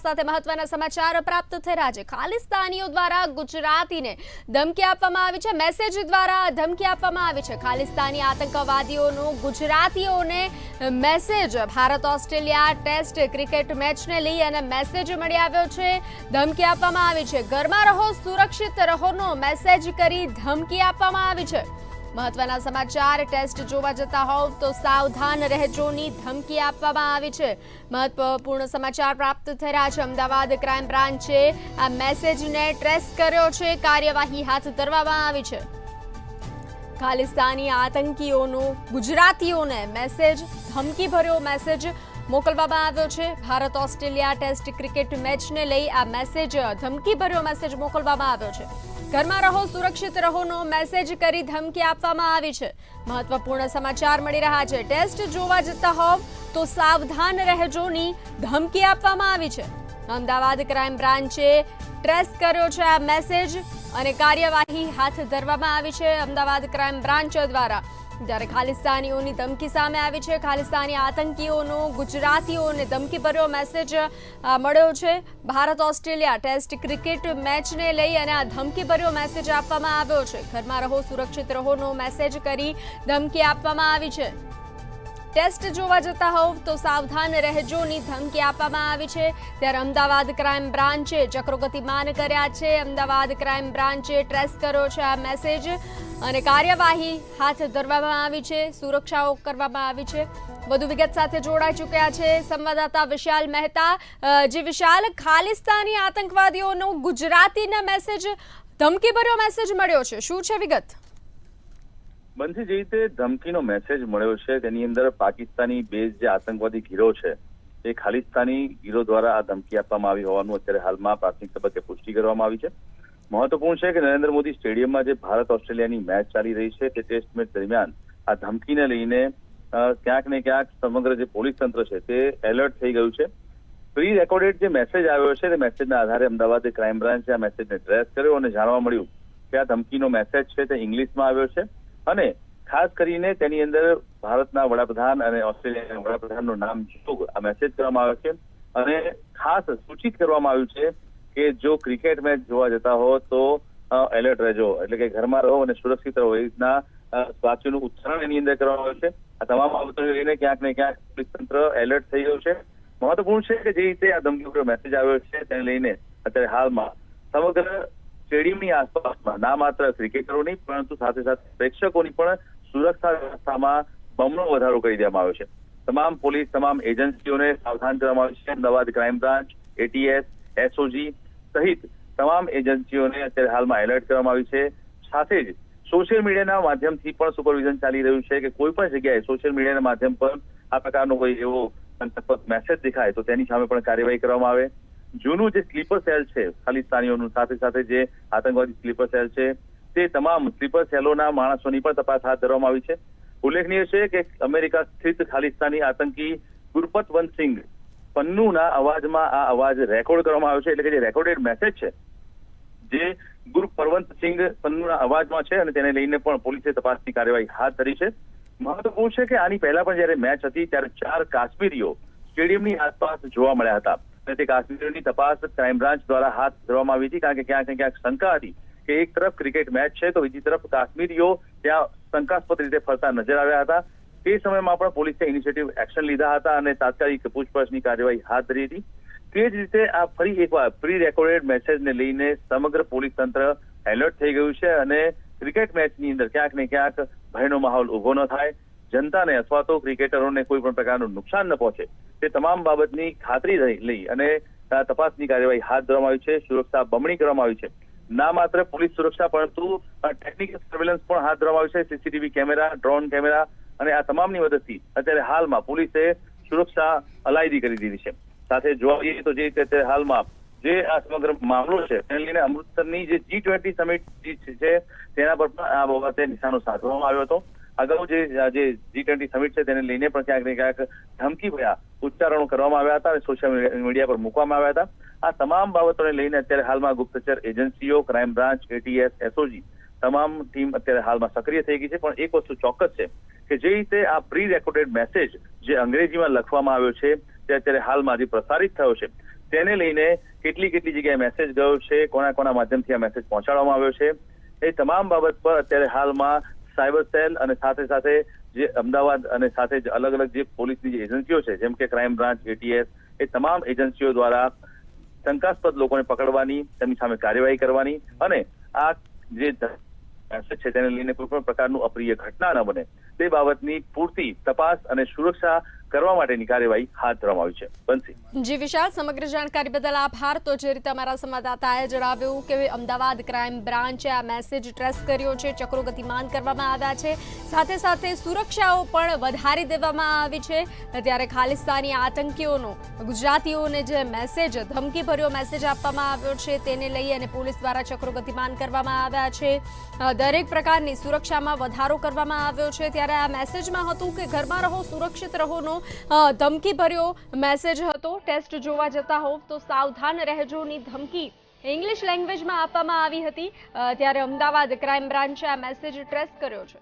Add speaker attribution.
Speaker 1: સાથે મહત્વના સમાચાર પ્રાપ્ત થઈ રહ્યા છે। ખાલિસ્તાનીઓ દ્વારા ગુજરાતીને ધમકી આપવામાં આવી છે, મેસેજ દ્વારા ધમકી આપવામાં આવી છે। ખાલિસ્તાની આતંકવાદીઓનો ગુજરાતીઓને message Bharat Australia test cricket મેચને લઈ અને મેસેજ મળી આવ્યો છે। ધમકી આપવામાં આવી છે, ઘરમાં રહો સુરક્ષિત રહોનો મેસેજ કરી ધમકી આપવામાં આવી છે। મહત્વના સમાચાર, ટેસ્ટ જોવા જતા હોવ તો સાવધાન રહેજોની ધમકી આપવામાં આવી છે। મહત્વપૂર્ણ સમાચાર પ્રાપ્ત થઈ રહ્યા છે। અમદાવાદ ક્રાઇમ બ્રાન્ચે આ મેસેજને ટ્રેસ કર્યો છે, કાર્યવાહી હાથ ધરવામાં આવી છે। ખાલિસ્તાની આતંકીઓનો ગુજરાતીઓને મેસેજ, ધમકીભર્યો મેસેજ મોકલવામાં આવ્યો છે। ભારત ઓસ્ટ્રેલિયા ટેસ્ટ ક્રિકેટ મેચને લઈ આ મેસેજ, ધમકીભર્યો મેસેજ મોકલવામાં આવ્યો છે। ઘરમાં રહો સુરક્ષિત રહોનો મેસેજ કરી ધમકી આપવામાં આવી છે। મહત્વપૂર્ણ સમાચાર મળી રહ્યા છે। ટેસ્ટ જોવા જતા હોવ તો સાવધાન રહેજોની ધમકી આપવામાં આવી છે। અમદાવાદ ક્રાઇમ બ્રાન્ચે ટ્રેસ કર્યો છે આ મેસેજ અને કાર્યવાહી હાથ ધરવામાં આવી છે અમદાવાદ ક્રાઇમ બ્રાન્ચ દ્વારા। જ્યારે ખાલિસ્તાનીઓની ધમકી સામે આવી છે, ખાલિસ્તાની આતંકીઓનો ગુજરાતીઓને ધમકીભર્યો મેસેજ મળ્યો છે। ભારત ઓસ્ટ્રેલિયા ટેસ્ટ ક્રિકેટ મેચને લઈ અને આ ધમકીભર્યો મેસેજ આપવામાં આવ્યો છે। ઘરમાં રહો સુરક્ષિત રહોનો મેસેજ કરી ધમકી આપવામાં આવી છે। ટેસ્ટ જોવા જતા હોવ તો સાવધાન રહેજોની ધમકી આપવામાં આવી છે। ત્યારે અમદાવાદ ક્રાઇમ બ્રાન્ચે ચક્રો ગતિમાન કર્યા છે। અમદાવાદ ક્રાઇમ બ્રાન્ચે ટ્રેસ કર્યો છે આ મેસેજ અને કાર્યવાહી હાથ ધરવામાં આવી છે, સુરક્ષાઓ કરવામાં આવી છે। વધુ વિગત સાથે જોડાઈ ચૂક્યા છે સંવાદદાતા વિશાલ મહેતા। જે વિશાલ, ખાલિસ્તાની આતંકવાદીઓનો ગુજરાતીના મેસેજ, ધમકીભર્યો મેસેજ મળ્યો છે, શું છે વિગત?
Speaker 2: બંસી, જે રીતે ધમકીનો મેસેજ મળ્યો છે તેની અંદર પાકિસ્તાની બેઝ જે આતંકવાદી ગીરો છે એ ખાલિસ્તાની ગીરો દ્વારા આ ધમકી આપવામાં આવી હોવાનું અત્યારે હાલમાં પ્રાથમિક તબક્કે પુષ્ટિ કરવામાં આવી છે। મહત્વપૂર્ણ છે કે નરેન્દ્ર મોદી સ્ટેડિયમમાં જે ભારત ઓસ્ટ્રેલિયાની મેચ ચાલી રહી છે તે ટેસ્ટ મેચ દરમિયાન આ ધમકીને લઈને ક્યાંક ને ક્યાંક સમગ્ર જે પોલીસ તંત્ર છે તે એલર્ટ થઈ ગયું છે। પ્રી રેકોર્ડેડ જે મેસેજ આવ્યો છે તે મેસેજના આધારે અમદાવાદ ક્રાઇમ બ્રાન્ચે આ મેસેજને ટ્રેસ કર્યો અને જાણવા મળ્યું કે આ ધમકીનો મેસેજ છે તે ઇંગ્લિશમાં આવ્યો છે અને ખાસ કરીને તેની અંદર ભારતના વડાપ્રધાન અને ઓસ્ટ્રેલિયાના વડાપ્રધાનનું નામ જોગ આ મેસેજ કરવામાં આવ્યો છે અને ખાસ સૂચિત કરવામાં આવ્યું છે કે જો ક્રિકેટ મેચ જોવા જતા હો તો એલર્ટ રહેજો, એટલે કે ઘરમાં રહો અને સુરક્ષિત રહો, એ રીતના વાક્યનું ઉચ્ચારણ એની અંદર કરવામાં આવ્યું છે। આ તમામ બાબતોને લઈને ક્યાંક ને ક્યાંક પોલીસ તંત્ર એલર્ટ થઈ ગયું છે। મહત્વપૂર્ણ છે કે જે રીતે આ ધમકીભર્યો મેસેજ આવ્યો છે તેને લઈને અત્યારે હાલમાં સમગ્ર સ્ટેડિયમની આસપાસમાં ના માત્ર ક્રિકેટરોની પરંતુ સાથે સાથે પ્રેક્ષકોની પણ સુરક્ષા વ્યવસ્થામાં બમણો વધારો કરી દેવામાં આવ્યો છે। તમામ પોલીસ, તમામ એજન્સીઓને સાવધાન કરવામાં આવી છે। Ahmedabad crime branch, ATS, SOG સહિત તમામ એજન્સીઓને અત્યારે હાલમાં એલર્ટ કરવામાં આવી છે। સાથે જ સોશિયલ મીડિયાના માધ્યમથી પણ સુપરવિઝન ચાલી રહ્યું છે કે કોઈ પણ જગ્યાએ સોશિયલ મીડિયાના માધ્યમ પર આ પ્રકારનો કોઈ એવો મેસેજ દેખાય તો તેની સામે પણ કાર્યવાહી કરવામાં આવે। જૂનું જે સ્લીપર સેલ છે ખાલિસ્તાનીઓનું, સાથે સાથે જે આતંકવાદી સ્લીપર સેલ છે તે તમામ સ્લીપર સેલોના માણસોની પણ તપાસ હાથ ધરવામાં આવી છે। ઉલ્લેખનીય છે કે અમેરિકા સ્થિત ખાલિસ્તાની આતંકી ગુરપતવંતસિંઘ પન્નુના અવાજમાં આ અવાજ રેકોર્ડ કરવામાં આવ્યો છે, એટલે કે જે રેકોર્ડેડ મેસેજ છે જે ગુરપતવંતસિંઘ પન્નુના અવાજમાં છે અને તેને લઈને પણ પોલીસે તપાસની કાર્યવાહી હાથ ધરી છે। મહત્વપૂર્ણ છે કે આની પહેલા પણ જયારે મેચ હતી ત્યારે 4 કાશ્મીરીઓ સ્ટેડિયમની આસપાસ જોવા મળ્યા હતા અને તે કાશ્મીરીઓની તપાસ ક્રાઇમ બ્રાન્ચ દ્વારા હાથ ધરવામાં આવી હતી, કારણ કે ક્યાંક ને ક્યાંક શંકા હતી કે એક તરફ ક્રિકેટ મેચ છે તો બીજી તરફ કાશ્મીરીઓ ત્યાં શંકાસ્પદ રીતે ફરતા નજર આવ્યા હતા। તે સમયમાં પણ પોલીસે ઇનિશિયેટિવ એક્શન લીધા હતા અને તાત્કાલિક પૂછપરછની કાર્યવાહી હાથ ધરી હતી। તે જ રીતે આ ફરી એકવાર પ્રી રેકોર્ડેડ મેસેજને લઈને સમગ્ર પોલીસ તંત્ર એલર્ટ થઈ ગયું છે અને ક્રિકેટ મેચની અંદર ક્યાંક ને ક્યાંક ભયનો માહોલ ઉભો ન થાય, જનતાને અથવા તો ક્રિકેટરોને કોઈ પણ પ્રકારનું નુકસાન ન પહોંચે તે તમામ બાબતની ખાતરી લઈ અને તપાસની કાર્યવાહી હાથ ધરવામાં આવી છે। સુરક્ષા બમણી કરવામાં આવી છે। ના માત્ર પોલીસ સુરક્ષા પરંતુ ટેકનિકલ સર્વેલન્સ પણ હાથ ધરવામાં આવ્યું છે। સીસીટીવી કેમેરા, ડ્રોન કેમેરા અને આ તમામની મદદથી અત્યારે હાલમાં પોલીસે સુરક્ષા અલાયદી કરી દીધી છે। સાથે જોવા જઈએ તો જે અત્યારે હાલમાં જે આ સમગ્ર મામલો છે તેને લઈને અમૃતસરની જે G20 સમિટ છે તેના પર પણ આ બાબતે નિશાનો સાધવામાં આવ્યો હતો। અગાઉ જે G20 સમિટ છે તેને લઈને પણ ક્યાંક ને ક્યાંક ધમકીભર્યા ઉચ્ચારણો કરવામાં આવ્યા હતા અને સોશિયલ મીડિયા પર મૂકવામાં આવ્યા હતા। આ તમામ બાબતોને લઈને અત્યારે હાલમાં ગુપ્તચર એજન્સીઓ, ક્રાઇમ બ્રાન્ચ, એટીએસ, એસઓજી તમામ ટીમ અત્યારે હાલમાં સક્રિય થઈ ગઈ છે। પણ એક વસ્તુ ચોક્કસ છે કે જે રીતે આ પ્રી રેકોર્ડેડ મેસેજ જે અંગ્રેજીમાં લખવામાં આવ્યો છે તે અત્યારે હાલમાં જે પ્રસારિત થયો છે તેને લઈને કેટલી જગ્યાએ મેસેજ ગયો છે, કોના માધ્યમથી આ મેસેજ પહોંચાડવામાં આવ્યો છે, એ તમામ બાબત પર અત્યારે હાલમાં સાયબર સેલ અને સાથે જે અમદાવાદ અને સાથે જ અલગ જે પોલીસની જે એજન્સીઓ છે, જેમ કે ક્રાઇમ બ્રાન્ચ, એટીએસ, એ તમામ એજન્સીઓ દ્વારા શંકાસ્પદ લોકોને પકડવાની, તેમની સામે કાર્યવાહી કરવાની અને આ જે મેસેજ છે તેને લઈને કોઈ પણ પ્રકારનું અપ્રિય ઘટના ન બને તે બાબતની પૂરતી તપાસ અને સુરક્ષા કરવા માટેની કાર્યવાહી હાથ ધરવામાં આવી છે. બંસી.
Speaker 1: જી વિશાલ, સમગ્ર જાણકારી બદલ આભાર. તો જે રીતે અમારા સંવાદદાતાએ જણાવ્યું કે અમદાવાદ ક્રાઇમ બ્રાન્ચે આ મેસેજ ટ્રેસ કર્યો છે, ચક્રો ગતિમાન કરવામાં આવ્યા છે, સાથે સુરક્ષાઓ પણ વધારી દેવામાં આવી છે. ત્યારે ખાલિસ્તાની આતંકીઓનો ગુજરાતીઓને જે મેસેજ, ધમકીભર્યો મેસેજ આપવામાં આવ્યો છે તેને લઈ અને પોલીસ દ્વારા ચક્રો ગતિમાન કરવામાં આવ્યા છે. દરેક પ્રકારની સુરક્ષામાં વધારો કરવામાં આવ્યો છે. ત્યારે આ મેસેજમાં હતું કે ઘરમાં રહો, સુરક્ષિત રહોનો ધમકીભર્યો મેસેજ હતો. ટેસ્ટ જોવા જતા હોવ તો સાવધાન રહેજોની ધમકી ઇંગ્લિશ લેંગ્વેજમાં આપવામાં આવી હતી. ત્યારે અમદાવાદ ક્રાઇમ બ્રાન્ચે આ મેસેજ ટ્રેસ કર્યો છે.